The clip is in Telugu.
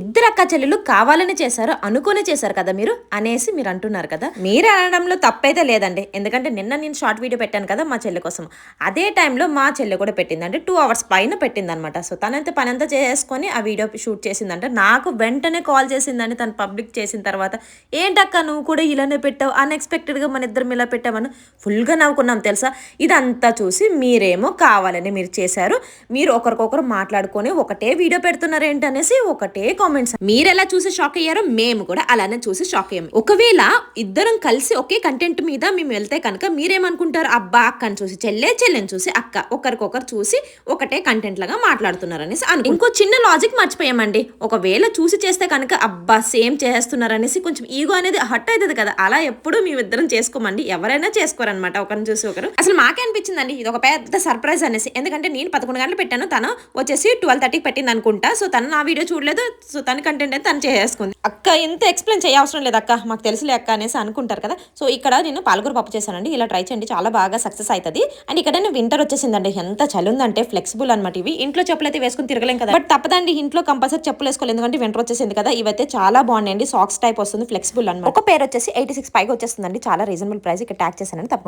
ఇద్దరు అక్క చెల్లెలు కావాలని చేశారు, అనుకునే చేశారు కదా మీరు అనేసి మీరు అంటున్నారు కదా. మీరు అనడంలో తప్పైతే లేదండి. ఎందుకంటే నిన్న నేను షార్ట్ వీడియో పెట్టాను కదా మా చెల్లి కోసం. అదే టైంలో మా చెల్లి కూడా పెట్టిందంటే 2 అవర్స్ పైన పెట్టిందనమాట. సో తనంతా పనంతా చేసుకొని ఆ వీడియో షూట్ చేసిందంటే నాకు వెంటనే కాల్ చేసిందండి. తను పబ్లిక్ చేసిన తర్వాత, ఏంటక్క నువ్వు కూడా ఇలానే పెట్టావు, అన్ఎక్స్పెక్టెడ్గా మన ఇద్దరం ఇలా పెట్టామని ఫుల్గా నవ్వుకున్నాం తెలుసా. ఇదంతా చూసి మీరేమో కావాలని మీరు చేశారు, మీరు ఒకరికొకరు మాట్లాడుకొని ఒకటే వీడియో పెడుతున్నారు ఏంటనేసి ఒకటే కామెంట్స్. మీరు ఎలా చూసి షాక్ అయ్యారో మేము కూడా అలానే చూసి షాక్ అయ్యాము. ఒకవేళ ఇద్దరం కలిసి ఒకే కంటెంట్ మీద మేము వెళ్తే కనుక మీరేమనుకుంటారు, అబ్బా అక్కని చూసి చెల్లెని చూసి అక్క ఒకరికొకరు చూసి ఒకటే కంటెంట్ లాగా మాట్లాడుతున్నారు అనేసి ఇంకో చిన్న లాజిక్ మర్చిపోయామండి. ఒకవేళ చూసి చేస్తే కనుక అబ్బా సేమ్ చేస్తున్నారు అనేసి కొంచెం ఈగో అనేది హట్ అవుతుంది కదా, అలా ఎప్పుడు మేమిద్దరం చేసుకోమండి, ఎవరైనా చేసుకోరనమాట ఒకరిని చూసి ఒకరు. అసలు మాకే అనిపించిందండి ఇది ఒక పెద్ద సర్ప్రైజ్ అనేసి. ఎందుకంటే నేను 11 గంటలు పెట్టాను, తను వచ్చేసి 12:30కి పెట్టింది అనుకుంటా. సో తను నా వీడియో చూడలేదు, సో తన కంటెంట్ అయితే తను చేసుకుంది. అక్క ఇంత ఎక్స్ప్లెయిన్ చేయవసరం లేదు అక్క, మాకు తెలుసులే అక్క అనేసి అనుకుంటారు కదా. సో ఇక్కడ నేను పాలకూర పప్పు చేశానండి, ఇలా ట్రై చేయండి చాలా బాగా సక్సెస్ అవుతుంది. అండ్ ఇక్కడ నేను వింటర్ వచ్చేసిందండి, ఎంత చలి ఉందంటే ఫ్లెక్సిబుల్ అనమాట. ఇవి ఇంట్లో చెప్పులు అయితే వేసుకుని తిరగలేం కదా, బట్ తప్పదండి ఇంట్లో కంపల్సరీ చెప్పులు వేసుకోవాలి, ఎందుకంటే వింటర్ వచ్చేసింది కదా. ఇవైతే చాలా బాగున్నాయండి, సాక్స్ టైప్ వస్తుంది, ఫ్లెక్సిబుల్ అనమాట. ఒక పేరు వచ్చేసి 86 పైగా వచ్చేస్తుందండి, చాలా రీజనబుల్ ప్రైస్. ఇక్కడ ట్యాగ్ చేశానండి తప్పకుండా.